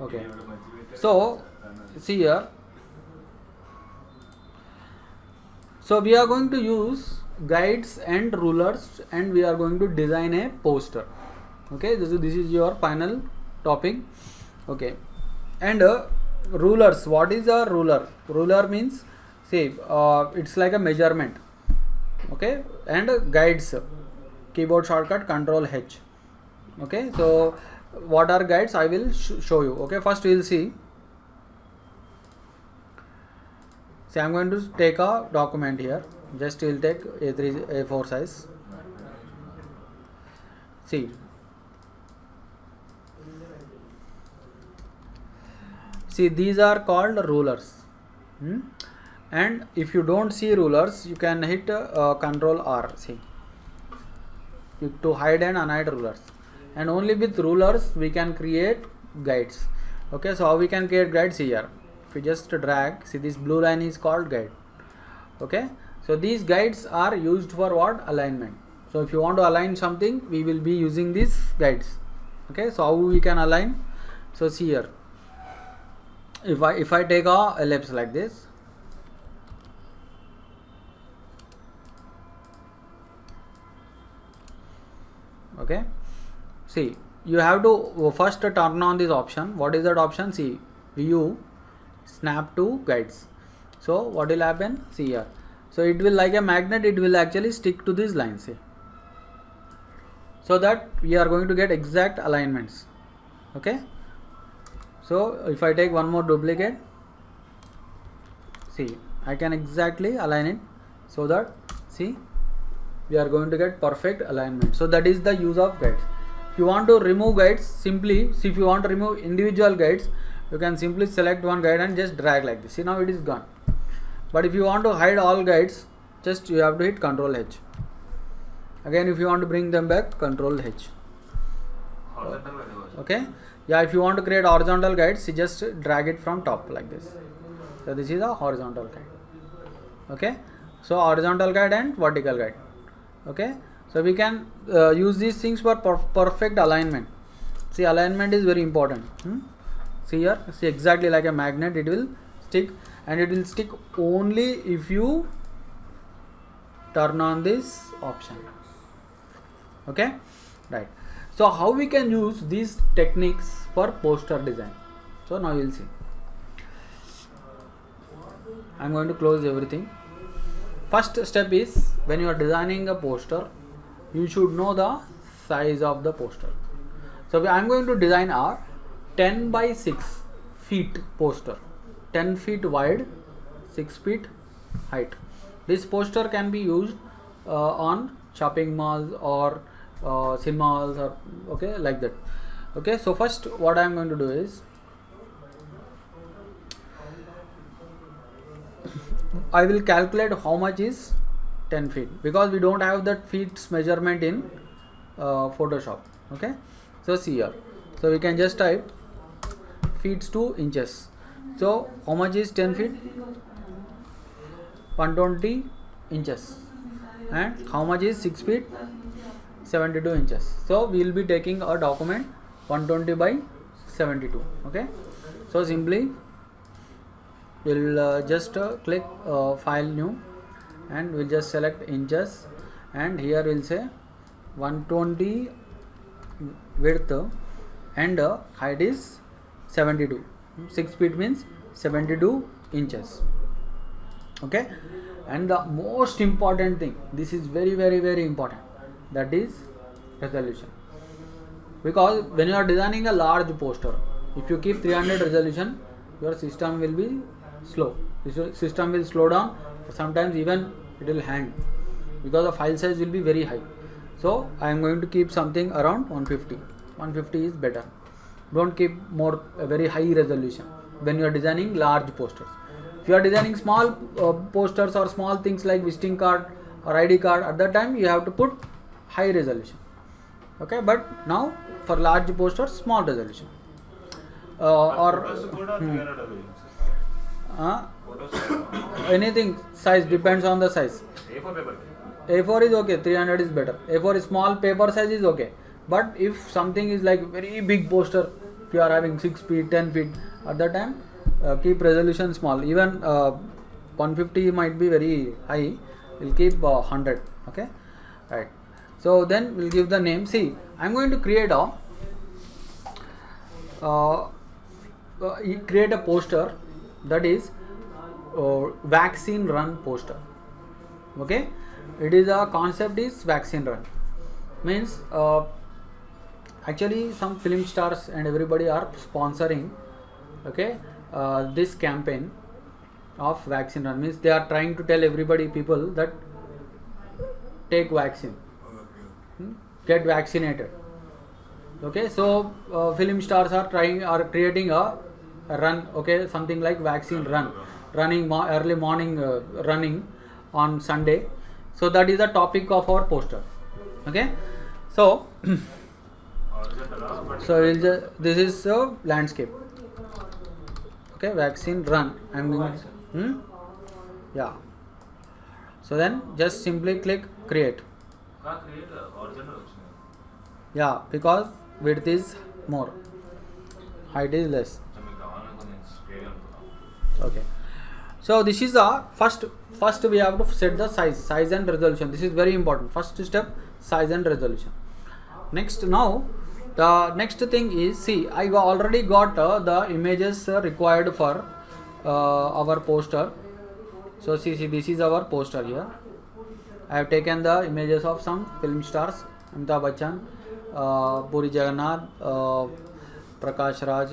Okay, so see here. So we are going to use guides and rulers, and we are going to design a poster. Okay, this is your final topic. Okay, and rulers. What is a ruler? Ruler means, see, it's like a measurement. Okay, and guides. Keyboard shortcut Control H. Okay, so what are guides? I will show you. Okay, first we will see. See, I am going to take a document here. Just will take A3, A4 size. See. See, these are called rulers. And if you don't see rulers, you can hit Control R. See, to hide and unhide rulers. And only with rulers we can create guides. Okay, so how we can create guides here? If you just drag, see, this blue line is called guide. Okay, so these guides are used for what? Alignment. So if you want to align something, we will be using these guides. Okay, so how we can align? So see here, if I take a ellipse like this, okay, see, you have to first turn on this option. What is that option? See, view, snap to guides. So what will happen? See here, so it will, like a magnet, it will actually stick to these lines here, so that we are going to get exact alignments. Okay, so if I take one more duplicate, see, I can exactly align it, so that, see, we are going to get perfect alignment. So that is the use of guides. If you want to remove guides, simply, see, if you want to remove individual guides, you can simply select one guide and just drag like this. See, now it is gone. But if you want to hide all guides, just you have to hit Control H. Again, if you want to bring them back, Control H. Okay, yeah, if you want to create horizontal guides, you just drag it from top like this. So this is a horizontal guide. Okay, so horizontal guide and vertical guide. Okay, so we can use these things for perfect alignment. See, alignment is very important. See here, see, exactly like a magnet, it will stick, and it will stick only if you turn on this option. Okay, right. So how we can use these techniques for poster design? So now you will see. I am going to close everything. First step is, when you are designing a poster, you should know the size of the poster. So I am going to design a 10 by 6 feet poster, 10 feet wide, 6 feet height. This poster can be used on shopping malls or cinemas, or okay, like that. Okay, so first what I am going to do is, I will calculate how much is 10 feet, because we don't have that feet measurement in Photoshop. Okay, so see here, so we can just type feet to inches. So how much is 10 feet? 120 inches. And how much is 6 feet? 72 inches. So we will be taking a document 120 by 72. Okay, so simply we'll just click file new, and we'll just select inches, and here we'll say 120 width, and height is 72. 6 feet means 72 inches. Okay, and the most important thing, this is very, very, very important, that is resolution. Because when you are designing a large poster, if you keep 300 resolution, your system will be slow. System will slow down. Sometimes even it will hang, because the file size will be very high. So I am going to keep something around 150. 150 is better. Don't keep more very high resolution when you are designing large posters. If you are designing small posters or small things like visiting card or ID card, at that time you have to put high resolution. Okay, but now for large posters, small resolution. Anything size depends on the size. A4 paper. A4 is okay, 300 is better. A4 is small, paper size is okay. But if something is like very big poster, if you are having 6 feet 10 feet, at that time keep resolution small. Even 150 might be very high, we'll keep 100. Okay, right. So then we'll give the name. See, I'm going to create a poster, that is vaccine run poster. Okay, it is a concept is vaccine run, means actually some film stars and everybody are sponsoring, okay, this campaign of vaccine run, means they are trying to tell everybody, people, that take vaccine, get vaccinated. Okay, so film stars are creating a run, okay, something like vaccine run, running early morning running on Sunday. So that is the topic of our poster. Okay, so this is a landscape. Okay, vaccine run. I'm going. Yeah. So then just simply click create. Yeah, because width is more, height is less. Okay. So this is the first we have to set the size and resolution. This is very important. First step, size and resolution. Next, now the next thing is, see, I already got the images required for our poster. So see, this is our poster here. I have taken the images of some film stars, Amitabh Bachchan, Puri Jagannath, Prakash Raj,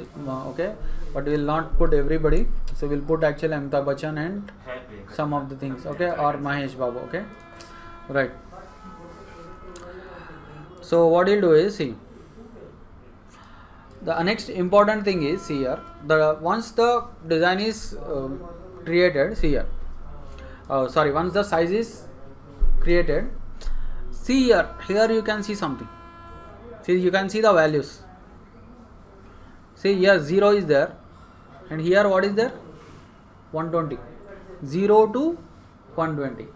okay, but we will not put everybody. So we'll put actually Amitabh Bachchan and some of the things, okay, or Mahesh Babu, okay, right. So what we'll do is, see, the next important thing is here, once the design is created, see here, once the size is created, see here you can see something. See, you can see the values. See here 0 is there, and here what is there, 120, 0 to 120,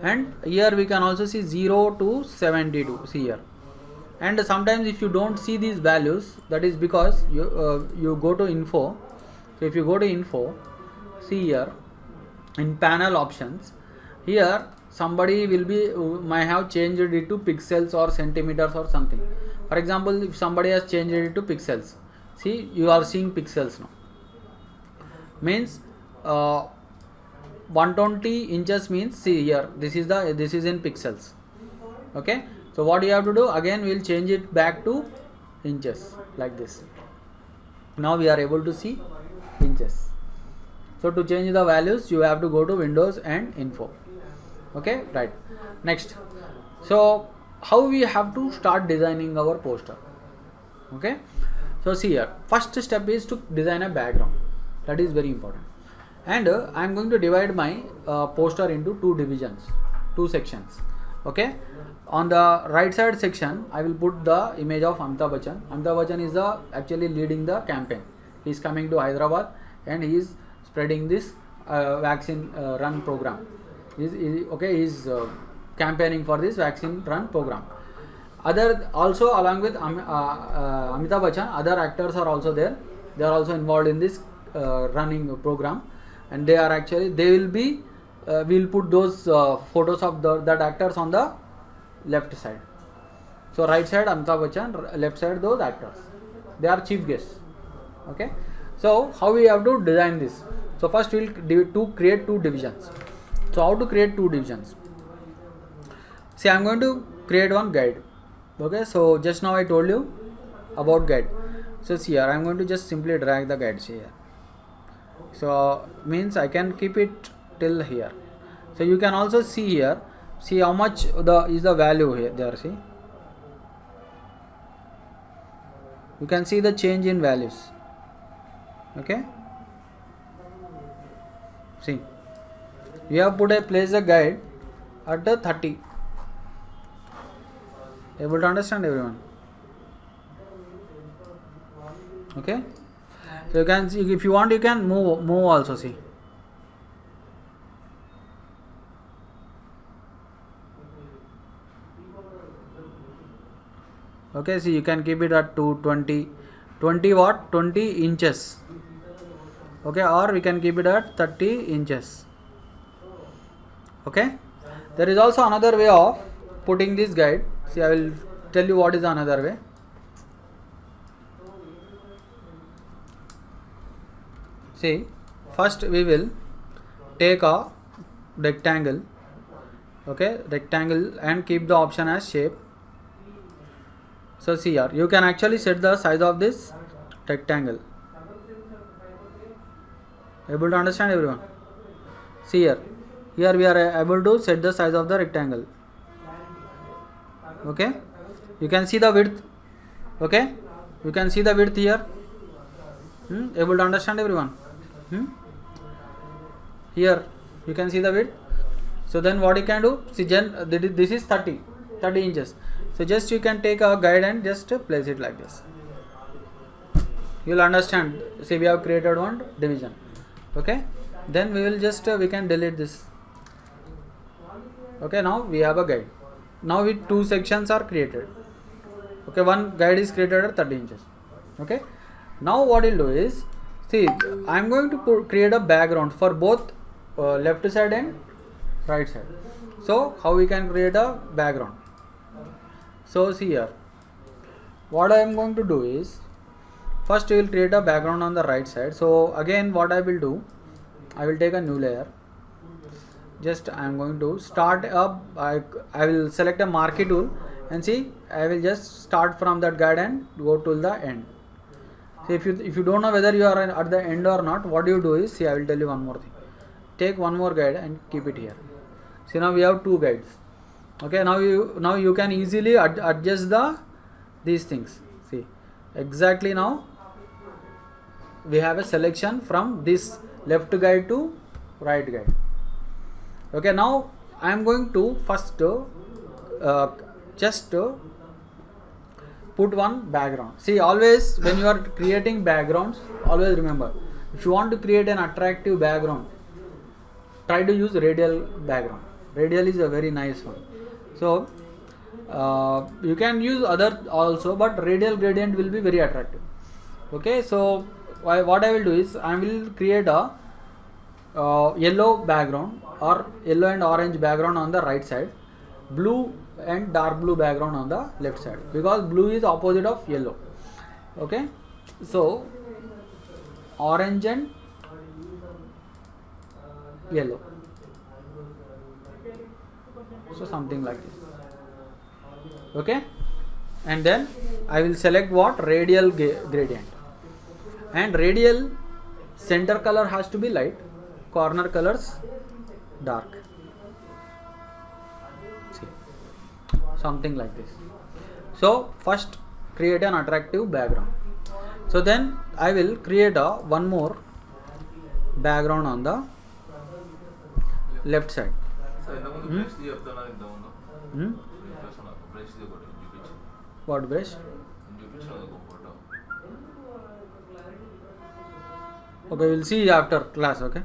and here we can also see 0 to 72. See here, and sometimes if you don't see these values, that is because you go to info. So if you go to info, see here in panel options, here somebody will be might have changed it to pixels or centimeters or something. For example, if somebody has changed it to pixels, see, you are seeing pixels now, means 120 inches means, see here, this is in pixels. Okay, so what you have to do, again we will change it back to inches, like this. Now we are able to see inches. So to change the values, you have to go to Windows and Info. Okay, right. Next, so how we have to start designing our poster. Okay, so see here, first step is to design a background. That is very important. And I am going to divide my poster into two sections. Okay, on the right side section, I will put the image of Amitabh Bachchan. Amitabh Bachchan is actually leading the campaign. He is coming to Hyderabad and he is spreading this vaccine run program. He is campaigning for this vaccine run program. Other also, along with Amitabh Bachchan, other actors are also there. They are also involved in this running program, and they will be we'll put those photos of that actors on the left side. So right side Amitabh Bachchan, left side those actors. They are chief guests. Okay. So how we have to design this? So first we'll create two divisions. So how to create two divisions? See, I'm going to create one guide. Okay, so just now I told you about guide. So see here, I'm going to just simply drag the guides here. So means I can keep it till here. So you can also see here, see how much is the value here there. See, you can see the change in values. Okay, see, we have place a guide at the 30. Able to understand, everyone? Okay, so you can see, if you want you can move also. See, okay, see, you can keep it at 220, 20 what? 20 inches. Okay, or we can keep it at 30 inches. Okay, there is also another way of putting this guide. See, I will tell you what is another way. See, first we will take a rectangle, okay, rectangle, and keep the option as shape. So see here, you can actually set the size of this rectangle. Able to understand, everyone? See here we are able to set the size of the rectangle. Okay, you can see the width. Okay, you can see the width here. Able to understand, everyone? Here you can see the width. So then what you can do, see, this is 30 inches. So just you can take a guide and just place it like this. You will understand. See, we have created one division. Okay, then we will just we can delete this. Okay, now we have a guide. Now with two sections are created. Okay, one guide is created at 30 inches. Okay, now what we'll do is, see, I am going to create a background for both left side and right side. So how we can create a background? So see here, what I am going to do is, first we will create a background on the right side. So again what I will do, I will take a new layer. Just I am going to start up, I will select a marquee tool, and see, I will just start from that guide and go to the end. See, if you don't know whether you are at the end or not, what you do is, see, I will tell you one more thing. Take one more guide and keep it here. See, now we have two guides. Okay, now you can easily adjust these things. See, exactly now we have a selection from this left guide to right guide. Okay, now I am going to first just put one background. See, always when you are creating backgrounds, always remember, if you want to create an attractive background, try to use radial background. Radial is a very nice one. So you can use other also, but radial gradient will be very attractive. Okay, so what I will do is, I will create a yellow background or yellow and orange background on the right side, blue and dark blue background on the left side, because blue is opposite of yellow. Okay, so orange and yellow, so something like this. Okay, and then I will select what? Radial gradient, and radial center color has to be light, corner colors dark. See, something like this. So first create an attractive background. So then I will create one more background on the left side. What brush? Okay, we'll see after class. Okay,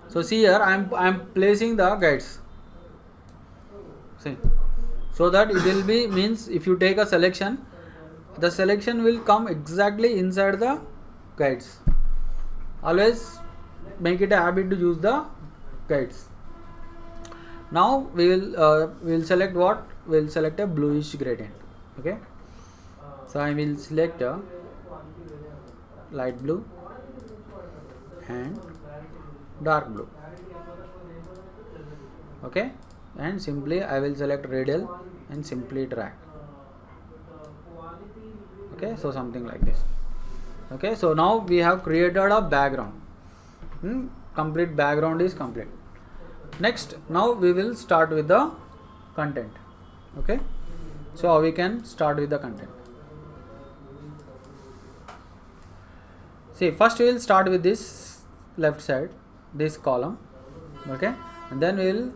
so see here, I am placing the guides. See, so that it will be, means if you take a selection, the selection will come exactly inside the guides. Always make it a habit to use the guides. Now we will select what? We will select a bluish gradient. Okay, so I will select a light blue and dark blue. Okay, and simply I will select radial and simply drag. Okay, so something like this. Okay, so now we have created a background. Complete background is complete. Next, now we will start with the content. Okay, so we can start with the content. See, first we will start with this left side, this column. Okay, and then we will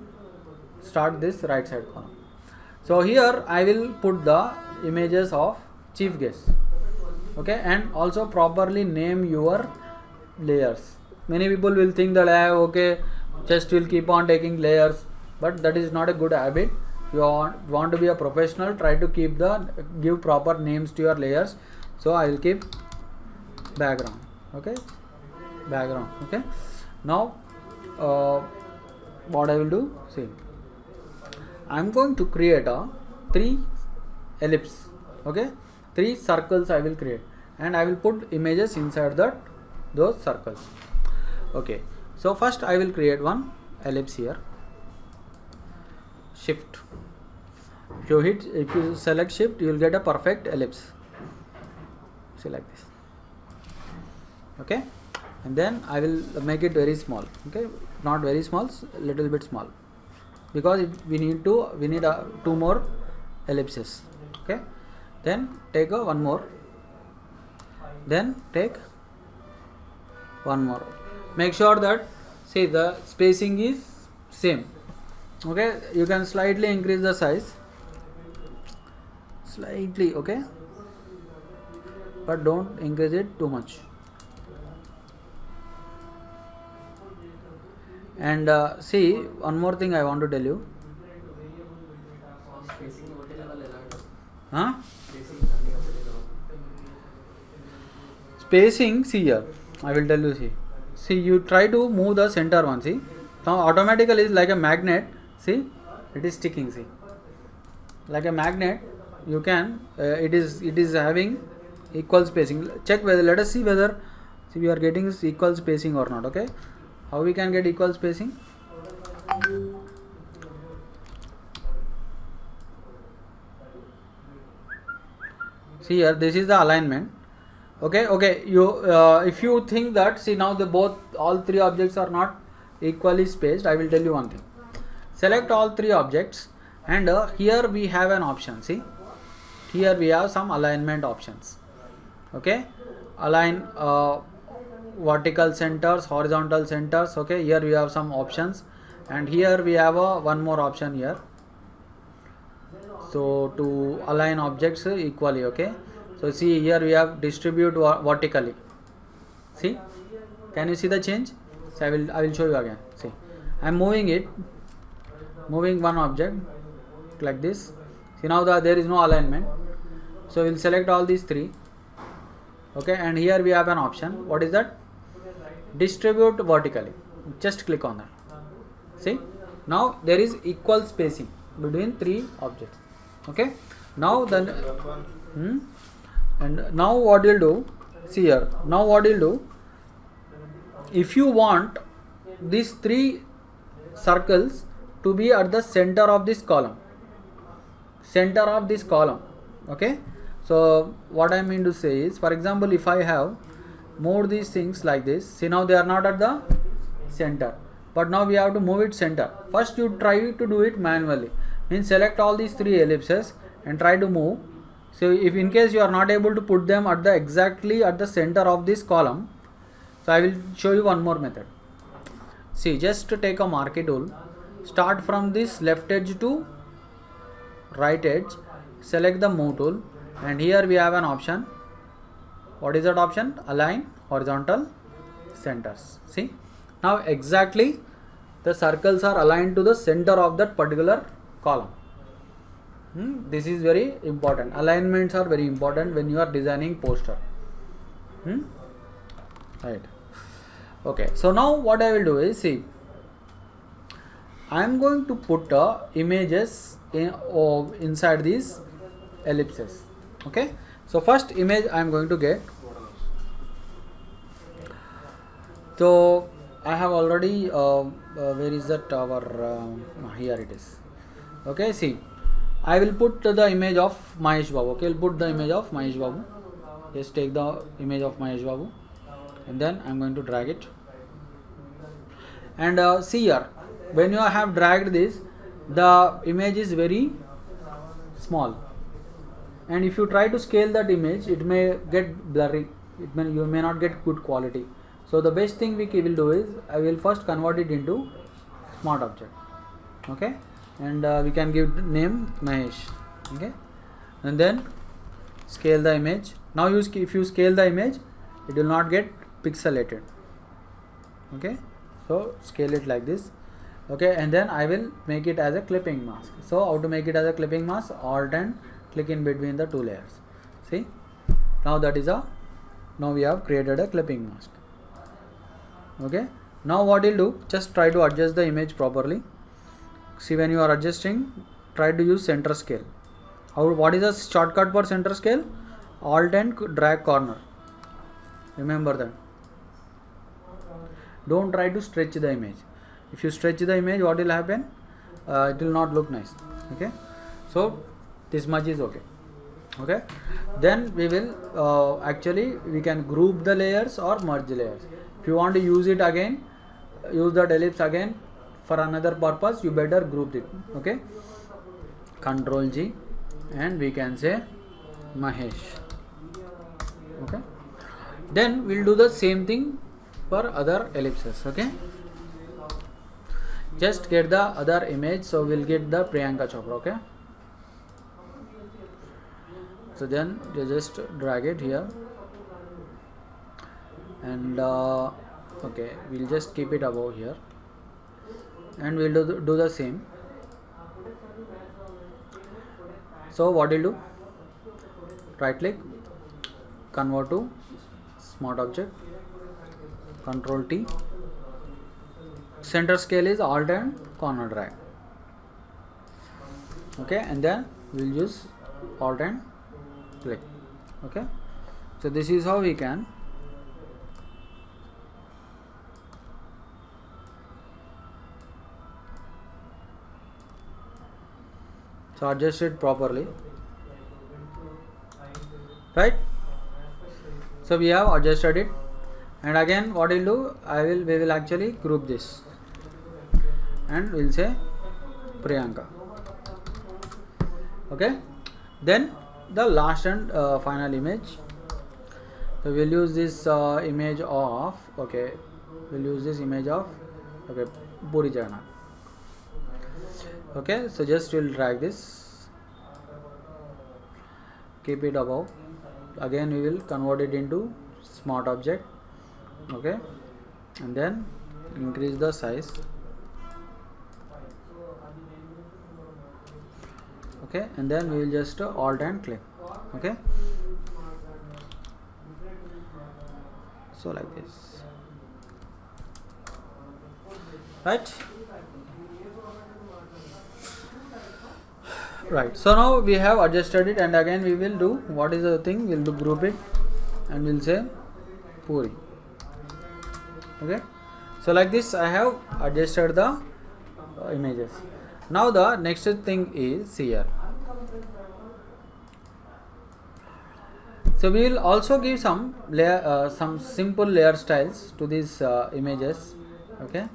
start this right side column. So here I will put the images of chief guest. Okay, and also properly name your layers. Many people will think that okay, just will keep on taking layers, but that is not a good habit. You want to be a professional, try to give proper names to your layers. So I will keep background. Okay, background. Okay, now what I will do, see, I am going to create a 3 ellipse. Okay, 3 circles I will create, and I will put images inside those circles. Okay, so first I will create one ellipse here. Shift. If you select shift, you will get a perfect ellipse. See, like this. Okay, and then I will make it very small. Okay, not very small, little bit small, because we need 2 more ellipses. Okay, then take one more, then take one more. Make sure that, see, the spacing is same. Okay, you can slightly increase the size, slightly. Okay, but don't increase it too much. And see, one more thing I want to tell you. Huh? Spacing, see here, I will tell you. See, you try to move the center one. See, now automatically is like a magnet. See, it is sticking. See, like a magnet, you can. It is having equal spacing. Check whether. Let us see whether we are getting equal spacing or not. Okay, how we can get equal spacing? See here, this is the alignment. Okay, you if you think that, see, now all 3 objects are not equally spaced, I will tell you one thing. Select all 3 objects, and here we have an option. See, here we have some alignment options. Okay, align vertical centers, horizontal centers. Okay, here we have some options, and here we have one more option here. So to align objects equally. Okay, so see, here we have distribute vertically. See, can you see the change? So I will show you again. See, I am moving one object like this. See, now there is no alignment. So we will select all these 3. Okay, and here we have an option. What is that? Distribute vertically. Just click on that. See, now there is equal spacing between 3 objects. Okay, now then and now what you'll do, see here, now what you'll do, if you want these 3 circles to be at the center of this column, okay, so what I mean to say is, for example, if I have moved these things like this, see, now they are not at the center, but now we have to move it center. First you try to do it manually, means select all these 3 ellipses and try to move. So if in case you are not able to put them exactly at the center of this column, so I will show you one more method. See, just to take a marquee tool, start from this left edge to right edge, select the move tool, and here we have an option. What is that option? Align horizontal centers. See, now exactly the circles are aligned to the center of that particular column. This is very important. Alignments are very important when you are designing poster. Right. Okay, so now what I will do is, see, I am going to put images inside these ellipses. Okay, so first image I am going to get. So I have already where is that here it is. Okay, see, I will put the image of Mahesh Babu. Okay, I will put the image of Mahesh Babu. Just take the image of Mahesh Babu, and then I am going to drag it. And see here, when you have dragged this, the image is very small, and if you try to scale that image, it may get blurry. You may not get good quality. So the best thing we will do is, I will first convert it into smart object. Okay, and we can give name Mahesh. Okay, and then scale the image. Now if you scale the image, it will not get pixelated. Okay, so scale it like this. Okay, and then I will make it as a clipping mask. So how to make it as a clipping mask? Alt and click in between the 2 layers. See, Now that is now we have created a clipping mask. Okay, now what you'll do, just try to adjust the image properly. See, when you are adjusting, try to use center scale. What is the shortcut for center scale? Alt and drag corner. Remember that. Don't try to stretch the image. If you stretch the image, what will happen? It will not look nice. Okay, so this much is okay. Okay, then we will actually we can group the layers or merge layers. If you want to use it again, use that ellipse again for another purpose, you better group it. Okay, Control G and we can say Mahesh. Okay, then we'll do the same thing for other ellipses. Okay, just get the other image. So we'll get the Priyanka Chopra. Okay, so then you just drag it here and okay, we'll just keep it above here and we'll do the same. So what we'll do, right click, convert to smart object, Control T, center scale is Alt and corner drag. Okay, and then we'll use Alt and click. Okay, so this is how we can so adjust it properly, right? So we have adjusted it, and again what we'll do, we will actually group this and we'll say Priyanka. Okay, then the last and final image. So we'll use this image of okay, Puri Jagannath. Okay, so just we'll drag this, keep it above. Again we will convert it into smart object. Okay, and then increase the size. Okay, and then we will just Alt and click. Okay, so like this, right? Right, so now we have adjusted it, and again we will do what is the thing, we'll do group it and we'll say Puri. Okay, so like this I have adjusted the images. Now the next thing is here. So we will also give some layer, some simple layer styles to these images. Okay,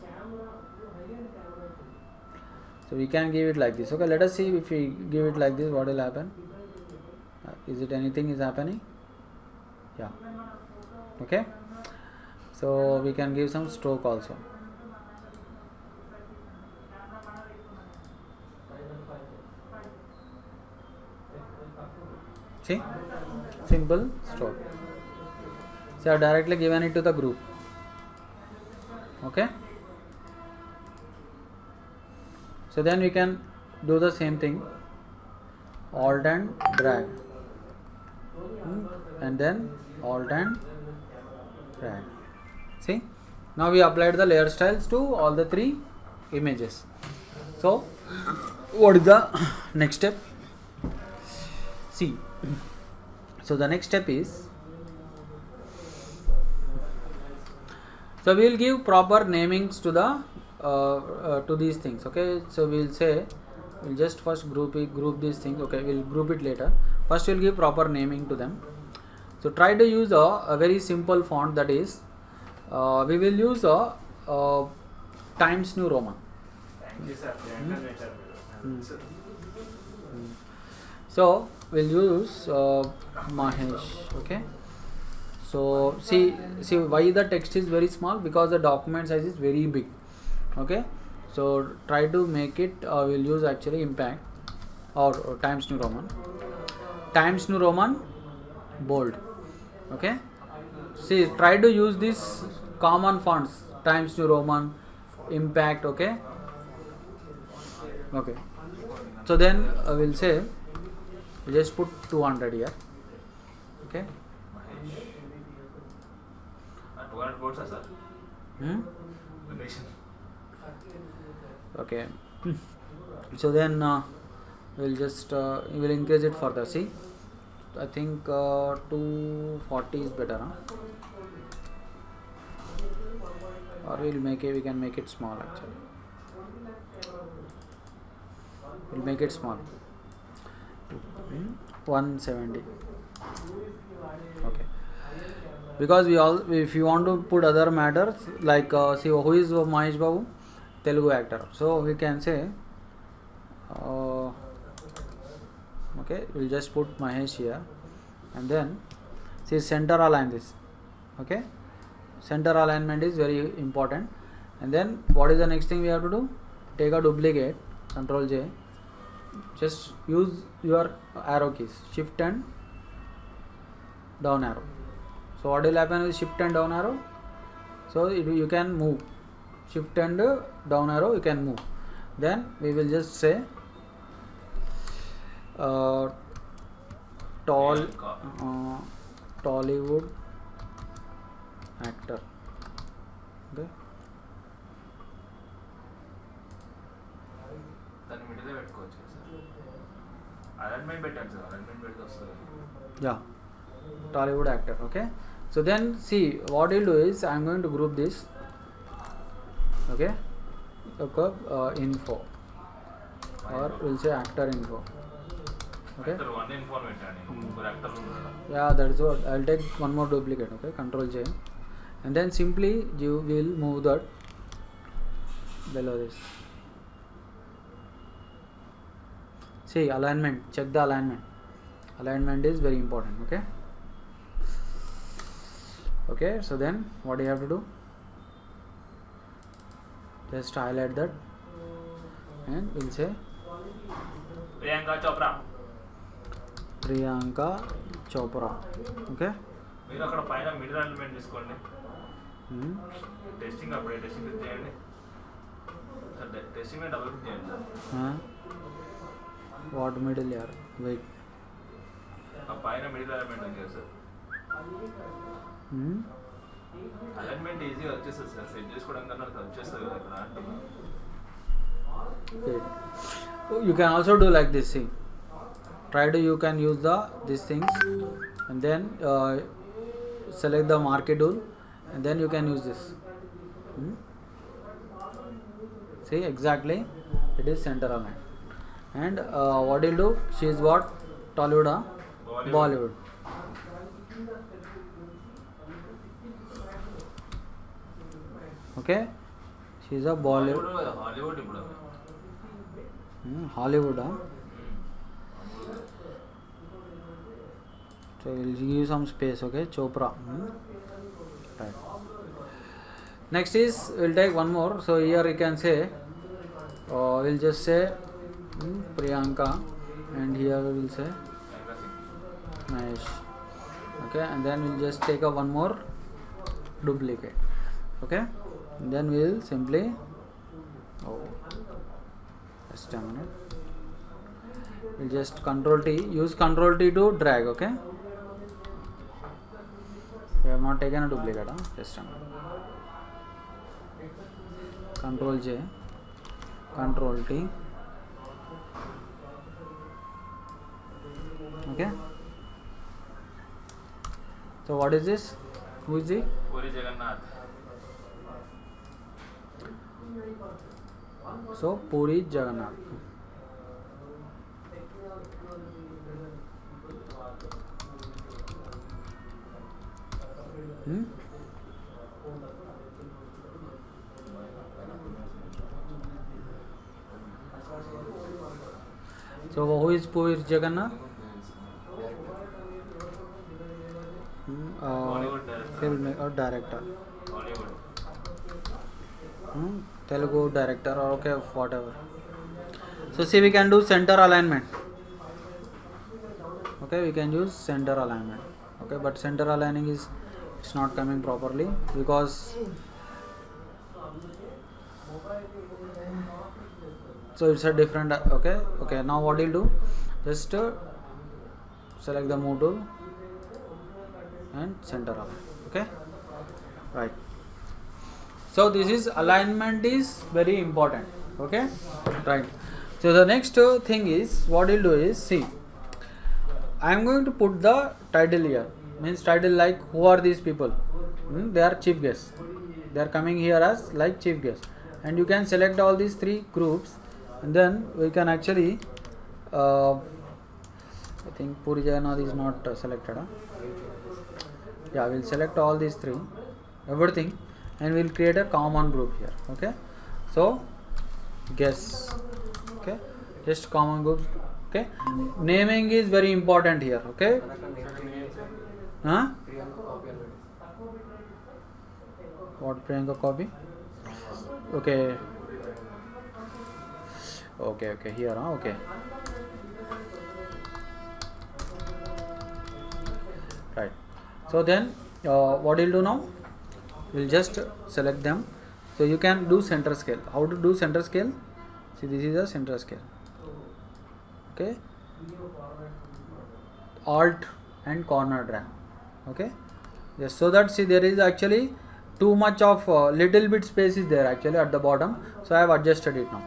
so we can give it like this. Okay, let us see if we give it like this, what will happen. Is it anything is happening? Yeah. Okay, so we can give some stroke also. See, simple stroke. So I have directly given it to the group. Okay, so then we can do the same thing, Alt and drag, and then Alt and drag. See, now we applied the layer styles to all the three images. So what is the next step? See, so the next step is, so we will give proper namings to the to these things. Okay, so we will say, we'll just first group these things. Okay, we'll group it later. First we'll give proper naming to them. So try to use a very simple font, that is we will use a Times New Roman. So we'll use Mahesh. Okay, so see why the text is very small, because the document size is very big. Okay, so try to make it, we'll use actually Impact or Times New Roman. Times New Roman bold. Okay, see, try to use these common fonts, Times New Roman, Impact. Okay, okay, so then we'll say, we'll just put 200 here. Okay, 200 votes are sir. Donation. Okay. So then we'll just we'll increase it further. See, I think 240 is better, huh? Or we can make it small actually. We'll make it small. 170. Okay. Because if you want to put other matters like see who is Mahesh Babu, Telugu actor. So we can say okay, we'll just put Mahesh here, and then see center align this. Okay, center alignment is very important. And then what is the next thing we have to do? Take a duplicate, Control J. Just use your arrow keys, shift and down arrow. So what will happen with shift and down arrow? So you can move, shift and down arrow you can move. Then we will just say Tollywood actor. Okay. దాని middle పెట్టుకోవచ్చు sir. Alignment పెట్టండి sir. Alignment పెడితే వస్తుంది. Yeah, Tollywood actor. Okay. So then see what we'll do is I'm going to group this. Okay. Info, or we'll say actor info. Okay. Actor one info పెట్టండి. ముగ్గురు యాక్టర్లు ఉన్నారు. Yeah, that is what. I'll take one more duplicate. Okay. Control J, and then simply you will move that below this. See alignment. Check the alignment. Alignment is very important. Okay. Okay. So then what do you have to do? Just highlight that, and we'll say Priyanka Chopra. Okay. మీరు అక్కడ పైన middle alignment తీసుకోండి. Testing అప్పుడే testing చేయండి. Testing double click చేయండి sir. What middle yaar? Wait. ఆ పైన middle alignment ఉంది సార్. అలైన్మెంట్ ఈజీగా వచ్చేస్తుంది సార్. సెట్ చేసుకోవడం కన్నా వచ్చేస్తుంది కదా ఇక్కడ అంటున్నా. Wait. You can also do like this. See. You can use these things, and then select the marquee tool, and then you can use this. See exactly, it is center align. And what you'll do? She is what? Tollywood, huh? Bollywood. Okay, she is a Bollywood. Hollywood, huh? So we'll give some space. Okay, Chopra. Right. Next is we'll take one more. So here you can say we'll just say Priyanka, and here we will say Mahesh. Okay, and then we'll just take one more duplicate. Okay, and then we'll simply just a minute. We'll just Control T. Use Control T to drag. Okay. We have not taken a duplicate. Just a minute. Control J. Control T. Okay. So what is this? Who is he? Puri Jagannath. So Puri Jagannath. So who is Puri Jagannath? Film or director. Hollywood. Telugu director, or okay, whatever. So see, we can do center alignment. Okay, we can use center alignment. Okay, but center aligning is it's not coming properly because so it's a different. Okay. Now what you'll do? Just select the move tool and center align. Okay. right. So this is alignment is very important. Okay, right. So the next thing is what you'll do is see. I am going to put the title here. Means title like who are these people? They are chief guests. They are coming here as like chief guests, and you can select all these three groups, and then we can actually. I think Puri Jagannath is not selected. Huh? Yeah, we'll select all these three, everything, and we'll create a common group here. Okay, so guess. Okay, just common groups. Okay, naming is very important here. Okay, huh? What Priyanka copy? Okay, okay. Here, huh? Okay. Right. So then, what we'll do now? We'll just select them. So you can do center scale. How to do center scale? See, this is a center scale. Okay. Alt and corner drag. Okay. Yes. So that see there is actually too much of little bit space is there actually at the bottom. So I have adjusted it now.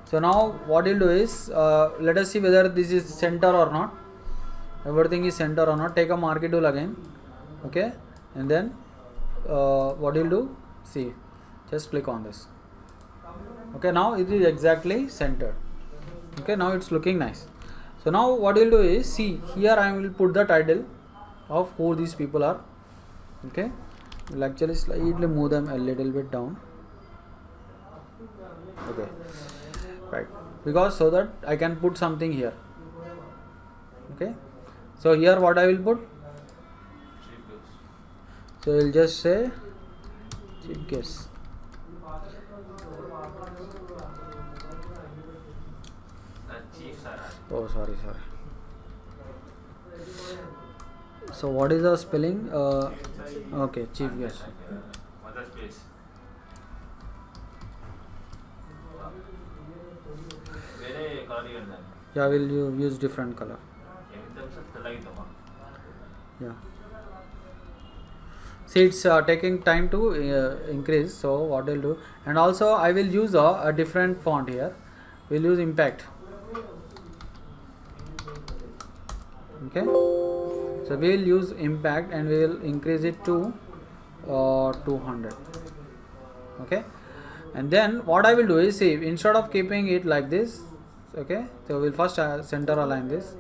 So now what we'll do is let us see whether this is center or not. Everything is center or not. Take a marquee tool again. Okay. And then what you'll do, see, just click on this. Okay, now it is exactly centered. Okay, now it's looking nice. So now what you'll do is, see, here I will put the title of who these people are. Okay, we'll actually slightly move them a little bit down. Okay, right, because so that I can put something here. Okay, so here what I will put? So we'll just say chief guest. Oh, sorry. So what is the spelling? Okay, chief guest. Yeah, we'll use different color. Yeah. See, it's taking time to increase. So what we'll do, and also I will use a different font here. We'll use impact. Okay. So we will use impact and we will increase it to 200. Okay. And then what I will do is, see, instead of keeping it like this, okay, so we'll first center align this.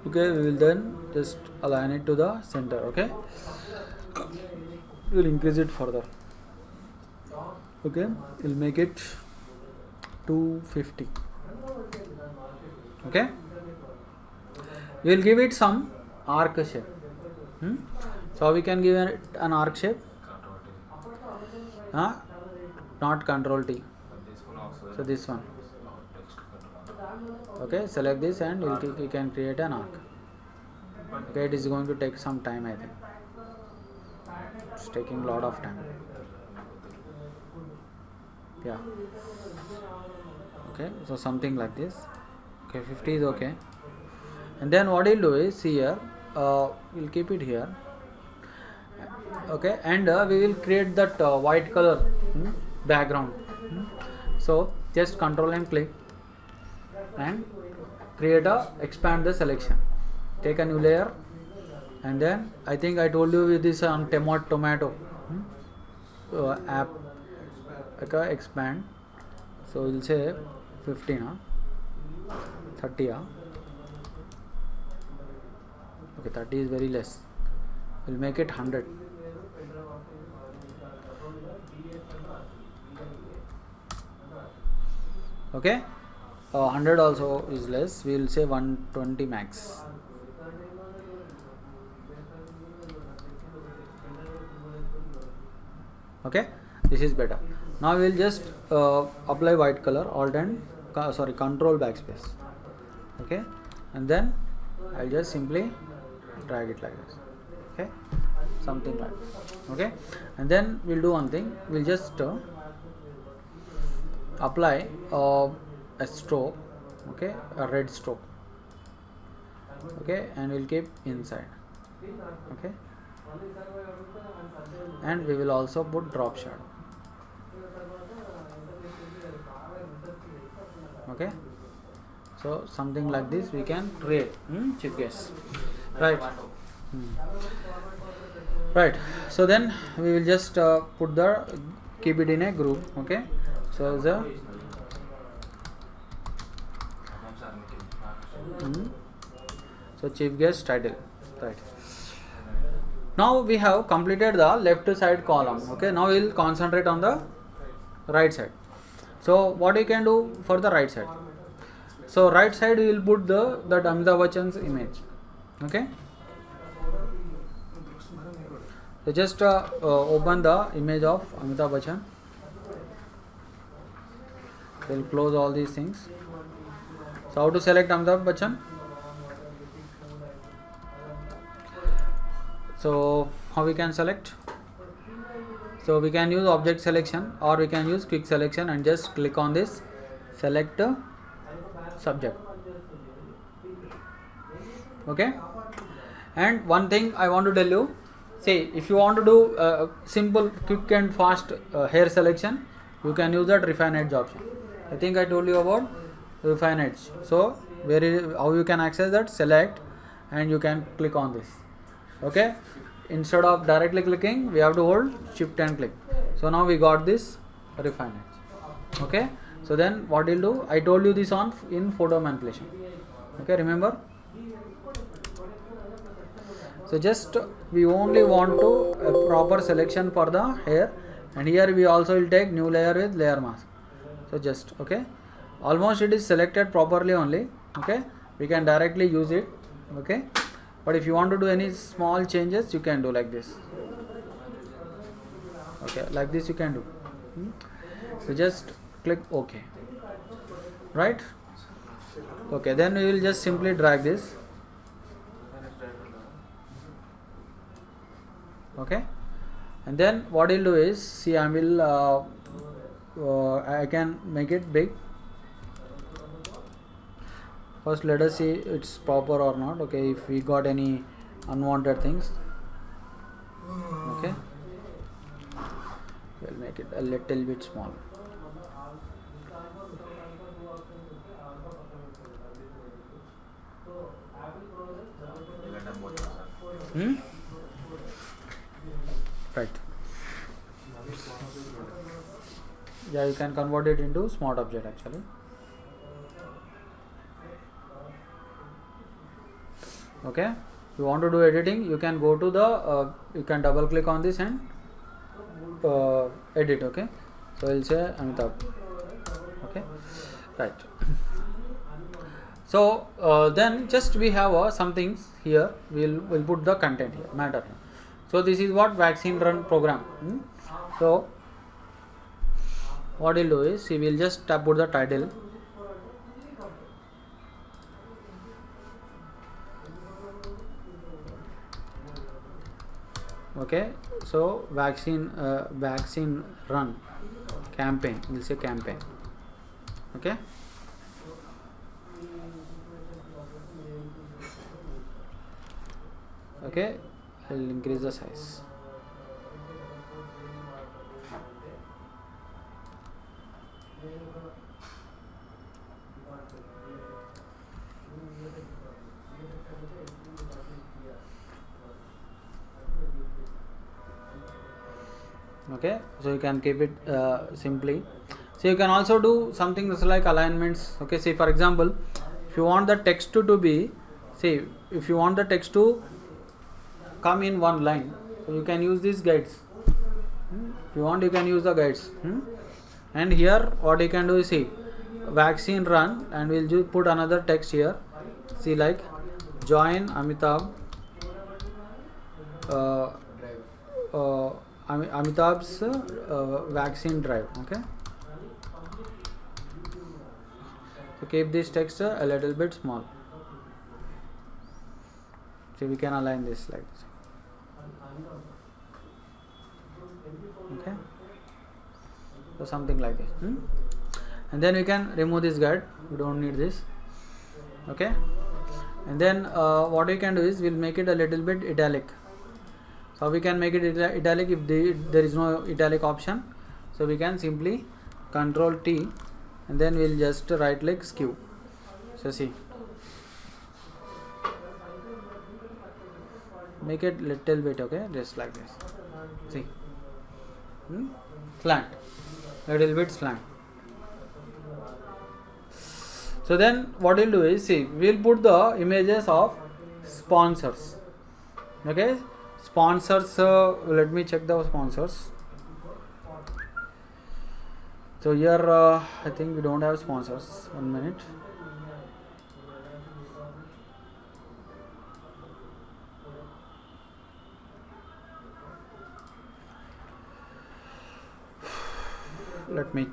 Okay, we will then just align it to the center. Okay, we will increase it further. Okay, we'll make it 250. Okay, we will give it some arc shape. So we can give it an arc shape. Not Control T. So this one. Okay, select this and you can create an arc. Okay, it is going to take some time, I think. It's taking a lot of time. Yeah. Okay, so something like this. Okay, 50 is okay. And then what we'll do is, see here, we'll keep it here. Okay, and we will create that white color background. So just control and click and expand the selection. Take a new layer, and then I think I told you with this on tomato app, okay, expand. So we'll say 15, 30. Okay, 30 is very less. We'll make it 100. Okay, 100 also is less. We will say 120 max. Okay, this is better. Now we will just apply white color, alt and control backspace. Okay, and then I'll just simply drag it like this. Okay, something like that. Okay, and then we'll do one thing. We'll just apply a stroke, okay, a red stroke. Okay, and we'll keep inside. Okay, and we will also put drop shadow. Okay, so something like this we can create. Chief guest, right? Right. So then we will just keep it in a group. Okay, so so chief guest title, right? Now we have completed the left side column. Okay, now we will concentrate on the right side. So what you can do for the right side? So right side we will put that Amitabh Bachchan's image. Okay, so just open the image of Amitabh Bachchan. We'll close all these things. So how to select Amitabh Bachchan? So how we can select? So we can use object selection, or we can use quick selection and just click on this select subject. Okay, and one thing I want to tell you, see, if you want to do simple, quick and fast hair selection, you can use that refine edge option. I think I told you about refine edge. So how you can access that? Select and you can click on this. Okay, instead of directly clicking, we have to hold shift and click. So now we got this refine edge. Okay, so then what we'll do, I told you this in photo manipulation. Okay, remember? So just we only want to a proper selection for the hair, and here we also will take new layer with layer mask. So just okay, almost it is selected properly only. Okay, we can directly use it. Okay, but if you want to do any small changes, you can do like this. Okay, like this you can do. So just click OK. Right? Okay, then we will just simply drag this. Okay, and then what we'll do is, see, I can make it big. First let us see it's proper or not. Okay, if we got any unwanted things. Okay, we'll make it a little bit small. Right. Yeah, you can convert it into smart object actually. Okay, if you want to do editing, you can go to you can double click on this and edit. Okay, so I'll say Amitabh. Okay, right. So then just we have some things here. We'll put the content here, matter. So this is what vaccine run program. So what we'll do is, we will just put the title. Okay, so vaccine run campaign, we'll say campaign. Okay, okay, I'll increase the size. Okay, so you can keep it simply. So you can also do something like alignments. Okay, say for example, if you want the text to be, say if you want the text to come in one line, so you can use these guides. If you want, you can use the guides. And here what you can do is, see, vaccine run, and we'll just put another text here. See, like join Amitabh Amitabh's vaccine drive. Okay, so keep this text a little bit small. So we can align this like this. Okay, so something like this. And then we can remove this guide, we don't need this. Okay, and then what we can do is, we'll make it a little bit italic. So we can make it italic if there is no italic option. So we can simply Control T and then we'll just right click skew. So see, make it little bit, okay, just like this. See, slant, little bit slant. So then what we'll do is, see, we'll put the images of sponsors. Okay, sponsors, let me check the sponsors. So here I think we don't have sponsors. 1 minute. Let me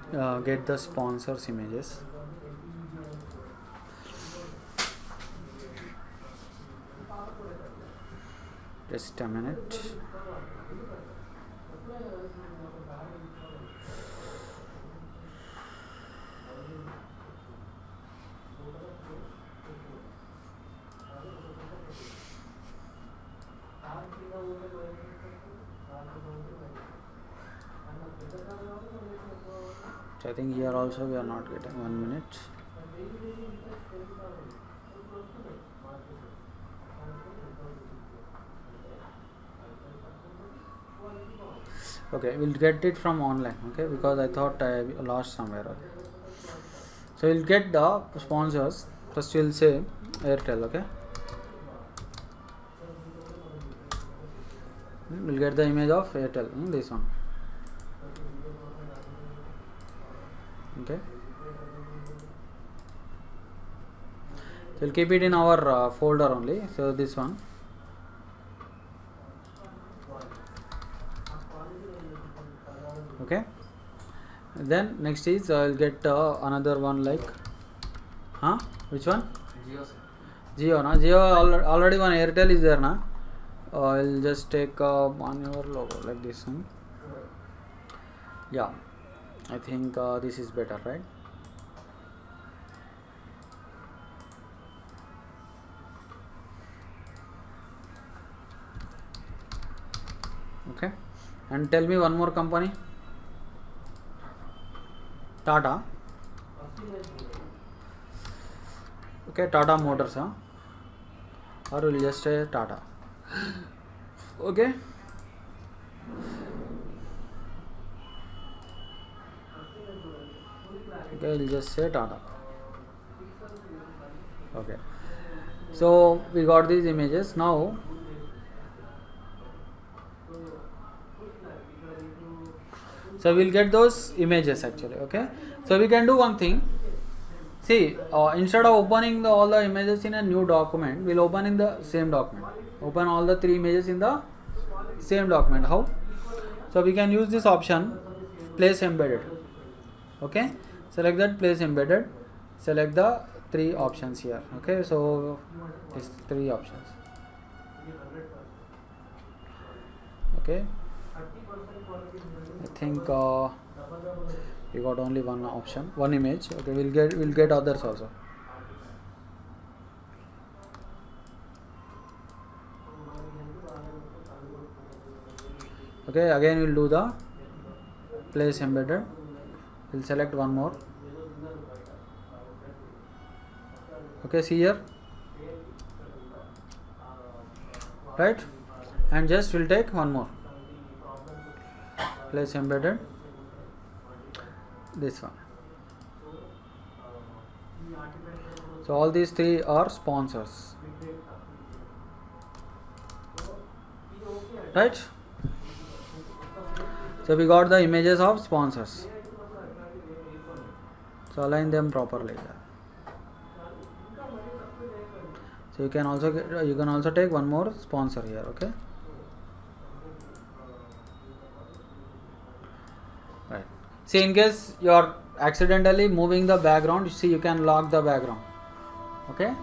get the sponsors images. Just a minute. So I think here also we are not getting. 1 minute. Okay, we'll get it from online, okay, because I thought I lost somewhere. Okay. So we'll get the sponsors. First we'll say Airtel, okay. We'll get the image of Airtel, this one. Okay. So we'll keep it in our folder only. So this one. Okay. Then next is I'll get another one like, which one? Jio, sir. Jio, na? Jio already one Airtel is there, na? I'll just take on your logo like this one. Yeah, I think this is better, right? Okay, and tell me one more company. Tata. Okay, Tata Motors, or we'll just say Tata. Okay. Okay, we'll just say Tata. Okay. So we got these images now. So we'll get those images actually. Okay. So we can do one thing. See, instead of opening all the images in a new document, we'll open in the same document. Open all the 3 images in the same document. How? So we can use this option, place embedded. Okay. Select that, place embedded. Select the 3 options here. Okay. So these 3 options. Okay. I think we got only one option, one image. Okay, we'll get others also. Okay, again we'll do the place embedded. We'll select one more. Okay, see here, right? And just we'll take one more. Place embedded, this one. So all these 3 are sponsors, right? So we got the images of sponsors. So align them properly. So you can also take one more sponsor here. Okay. Right. See, in case you are accidentally moving the background, you see, you can lock the background. Okay.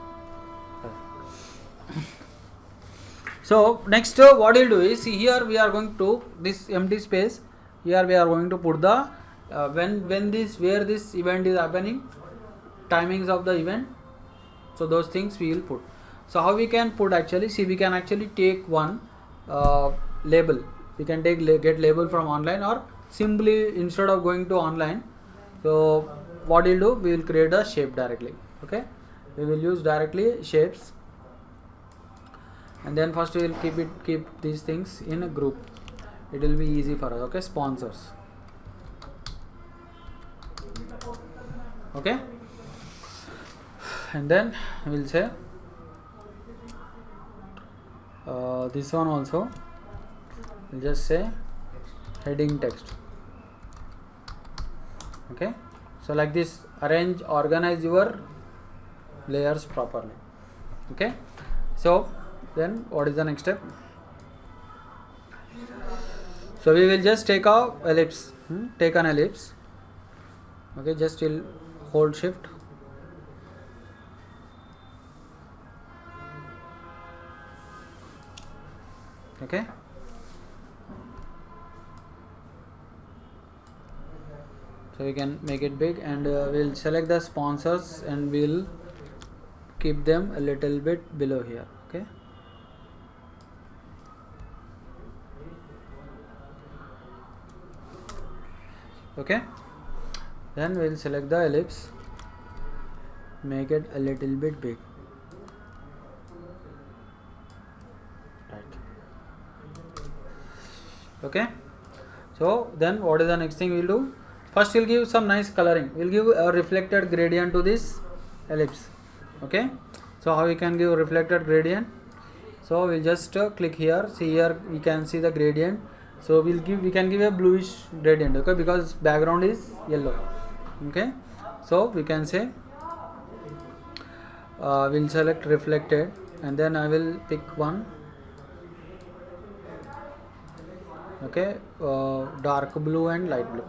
So next, what we'll do is, see here we are going to this empty space. Here we are going to put the where this event is happening, timings of the event. So those things we will put. So how we can put actually? See, we can actually take one. label. We can get label from online, or simply instead of going to online, so what we'll do, we will create a shape directly. Okay, we will use directly shapes, and then first we will keep these things in a group. It will be easy for us. Okay, sponsors. Okay, and then we'll say this one also, we'll just say heading text. Okay, so like this, organize your layers properly. Okay, so then what is the next step? So we will just take a ellipse, take an ellipse. Okay, just will hold shift. Okay, so we can make it big, and we'll select the sponsors and we'll keep them a little bit below here. Okay, okay, then we'll select the ellipse, make it a little bit big. Right. Okay, so then what is the next thing we'll do? First we'll give some nice coloring. We'll give a reflected gradient to this ellipse. Okay, so how we can give reflected gradient? So we'll just click here. See here, we can see the gradient. So we can give a bluish gradient. Okay, because background is yellow. Okay, so we can say we'll select reflected, and then I will pick one. Okay, dark blue and light blue.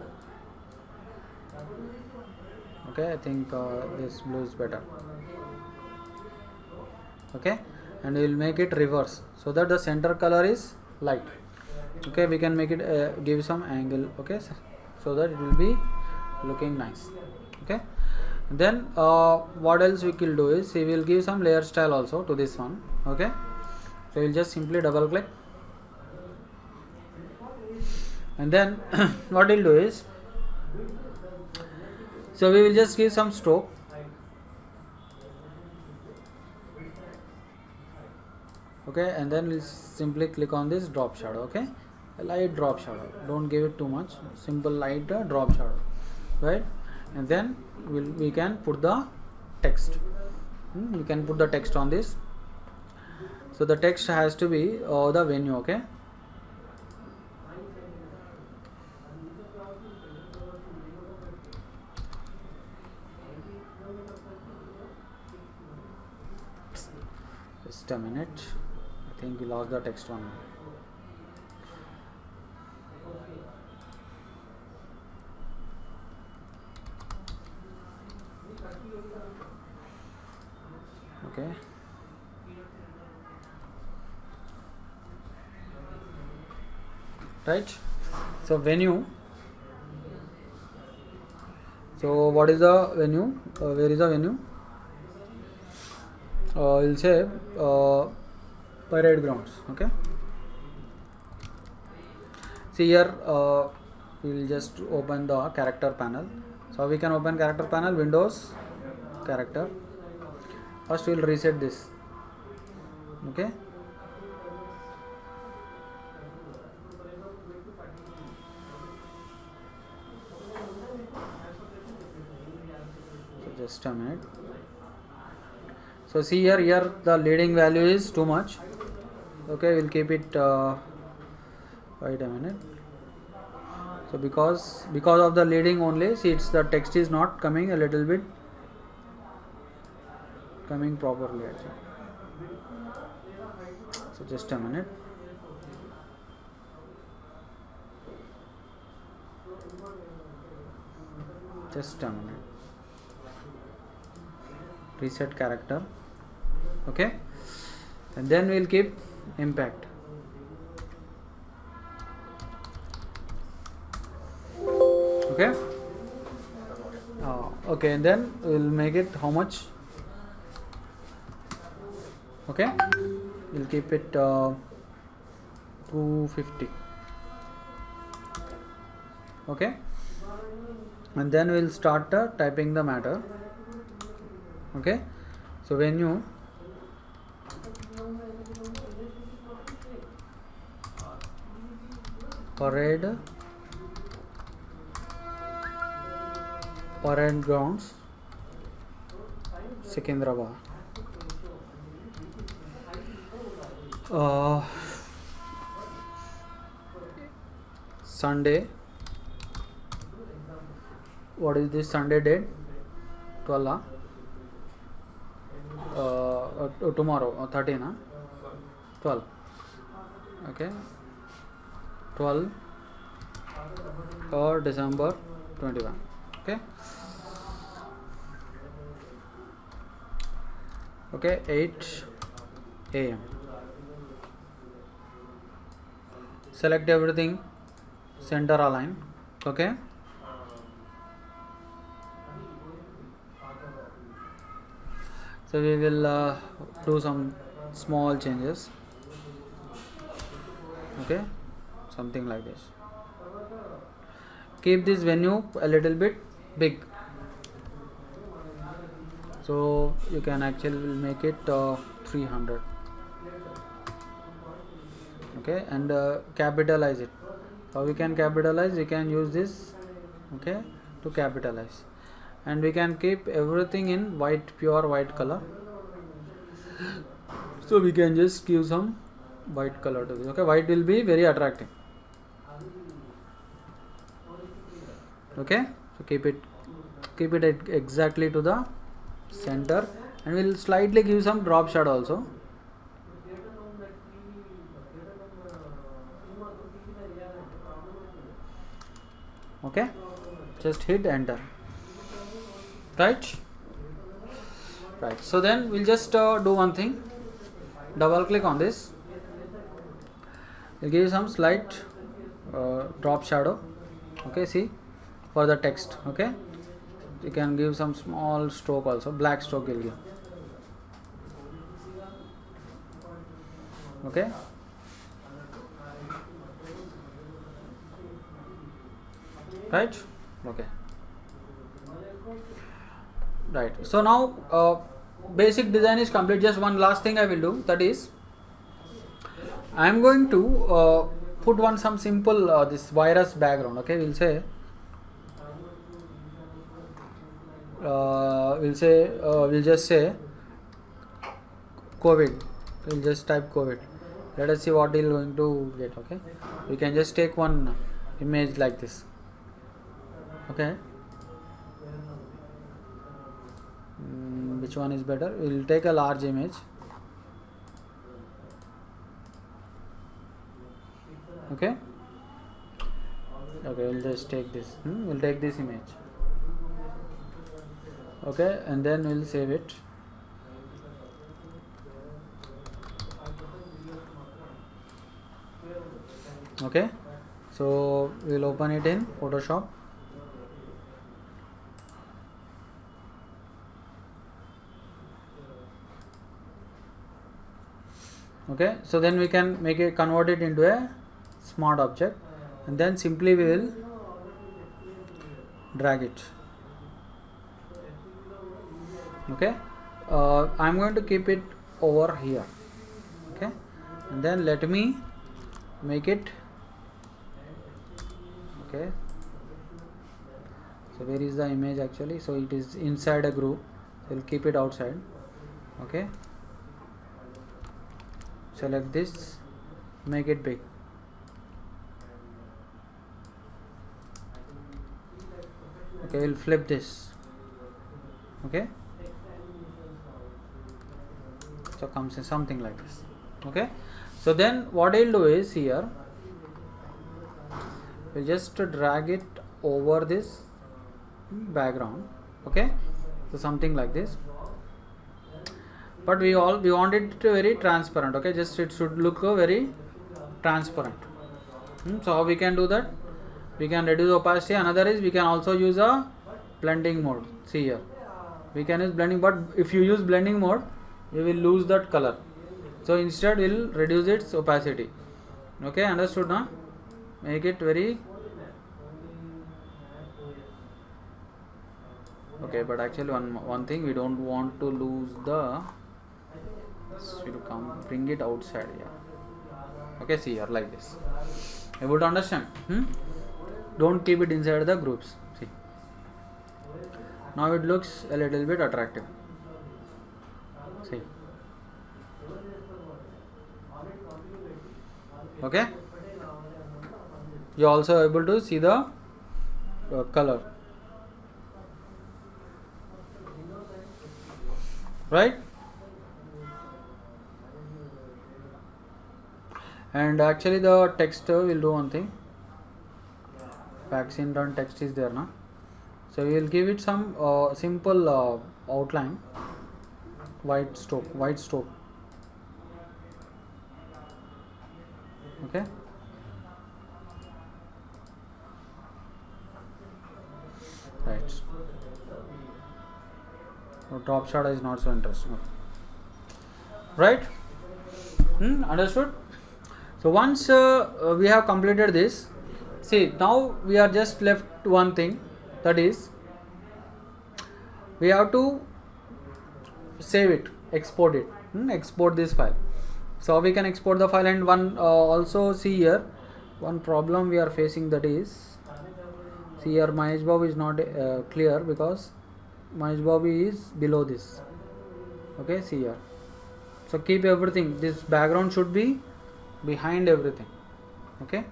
Okay, I think this blue is better. Okay, and we will make it reverse so that the center color is light. Okay, we can make it give some angle. Okay, so that it will be looking nice. Okay, then what else we will do is we will give some layer style also to this one. Okay, so we'll just simply double click, and then what we'll do is, so we will just give some stroke. Okay, and then we'll simply click on this drop shadow. Okay, a light drop shadow, don't give it too much, simple light drop shadow, right? And then we can put the text. We can put the text on this. So the text has to be the venue. Okay, just a minute, I think we lost the text one. Okay, right, so venue. So what is the venue? Where is the venue? We'll say parade grounds. Okay, see here, we'll just open the character panel. So we can open character panel, Windows, character. First we'll reset this. Okay, so just a minute. So see here the leading value is too much. Okay, we'll keep it wait a minute. So because of the leading only, see, it's the text is not coming a little bit coming properly actually. So just a minute. Just a minute. Reset character. Okay, and then we'll keep impact. Okay, okay, and then we'll make it how much? Okay, we'll keep it 250. Okay, and then we'll start typing the matter. Okay, so when you parade grounds Secunderabad, Sunday. What is this Sunday date? 12. Tomorrow 13. 12. Okay, 12 or December 21. Okay. Okay, 8 a.m. Select everything, center align. Okay, so we will do some small changes. Okay, something like this. Keep this venue a little bit big, so you can actually make it 300. Okay, and capitalize it. How we can capitalize? We can use this, okay, to capitalize, and we can keep everything in white, pure white color. So we can just give some white color to this. Okay, white will be very attractive. Okay, so keep it exactly to the center, and we'll slightly give some drop shadow also. Okay, just hit enter. Right, so then we'll just do one thing. Double click on this. We'll give some slight drop shadow. Okay, see, for the text. Okay, you can give some small stroke also, black stroke will give. Okay, right. Okay, right. So now basic design is complete. Just one last thing I will do, that is I am going to put some simple this virus background. Okay, we'll say we'll just say COVID. We'll just type COVID. Let us see what we're going to get. Okay, we can just take one image like this. Okay, which one is better? We'll take a large image. Okay, we'll just take this. We'll take this image. Okay, and then we'll save it. Okay, so we'll open it in Photoshop. Okay, so then we can convert it into a smart object, and then simply we will drag it. Okay, I'm going to keep it over here. Okay, and then let me make it. Okay, so where is the image actually? So it is inside a group, so we'll keep it outside. Okay, select this, make it big. Okay, we'll flip this. Okay, so comes in something like this. Okay, so then what I'll do is here we'll just drag it over this background. Okay, so something like this, but we want it to very transparent. Okay, just it should look very transparent. So how we can do that? We can reduce opacity. Another is we can also use a blending mode. See here, we can use blending, but if you use blending mode, you will lose that color. So instead we'll reduce its opacity. Okay, understood now? Make it very okay, but actually one thing, we don't want to lose the, should come bring it outside here. Okay, see here like this. Able to understand? Don't keep it inside the groups. See, now it looks a little bit attractive. See, okay, you also able to see the color, right? And actually the text will do one thing. Vaccine run text is there now, so we will give it some simple outline, white stroke, okay. Right, so top shadow is not so interesting, right? Understood? So once we have completed this, see, now we are just left one thing, that is we have to save it, export it, export this file. So we can export the file, and one also see here one problem we are facing, that is, see here Mahesh Babu is not clear because Mahesh Babu is below this. Okay, see here. So keep everything, this background should be behind everything. Okay,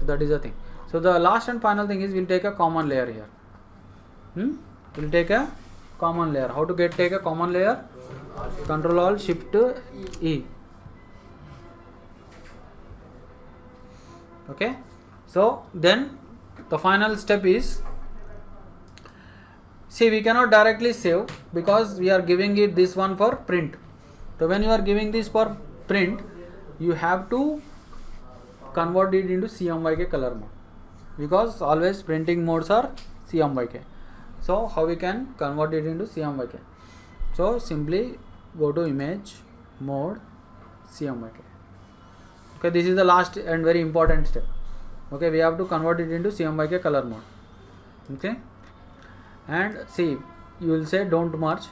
so that is the thing. So the last and final thing is we'll take a common layer here. We'll take a common layer. How to take a common layer? Control Alt Shift E. Okay, so then the final step is, see, we cannot directly save because we are giving it this one for print. So when you are giving this for print, you have to convert it into CMYK color mode, because always printing modes are CMYK. So how we can convert it into CMYK? So simply go to image mode CMYK. Okay, this is the last and very important step. Okay, we have to convert it into CMYK color mode. Okay, and see, you will say don't merge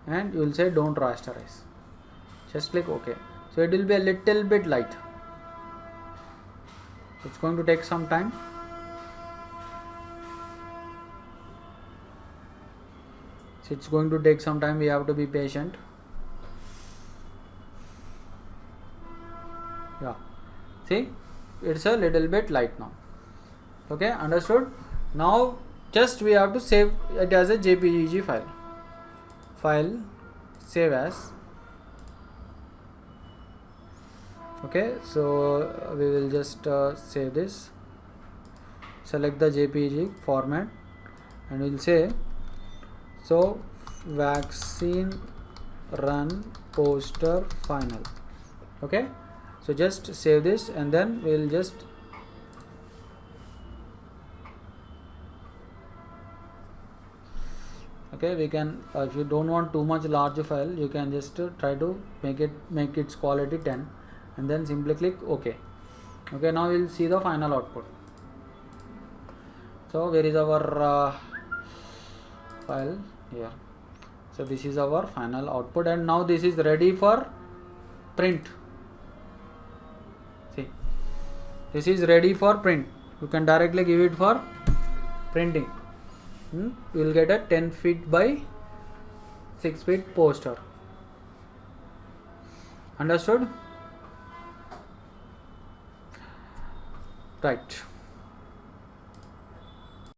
and you will say don't rasterize. Just click OK. So it will be a little bit light. It's going to take some time. So it's going to take some time. We have to be patient. Yeah. See, it's a little bit light now. Okay, understood? Now just we have to save it as a JPEG file. File, save as. Okay, so we will just save this. Select the JPEG format and we'll say, so vaccine run poster final. Okay, so just save this and then we'll just okay, we can if you don't want too much large file, you can just try to make its quality 10 and then simply click OK. Okay, now we'll see the final output. So where is our file? Here. So this is our final output, and now this is ready for print. See, this is ready for print. You can directly give it for printing. You will get a 10 feet by 6 feet poster. Understood? Right.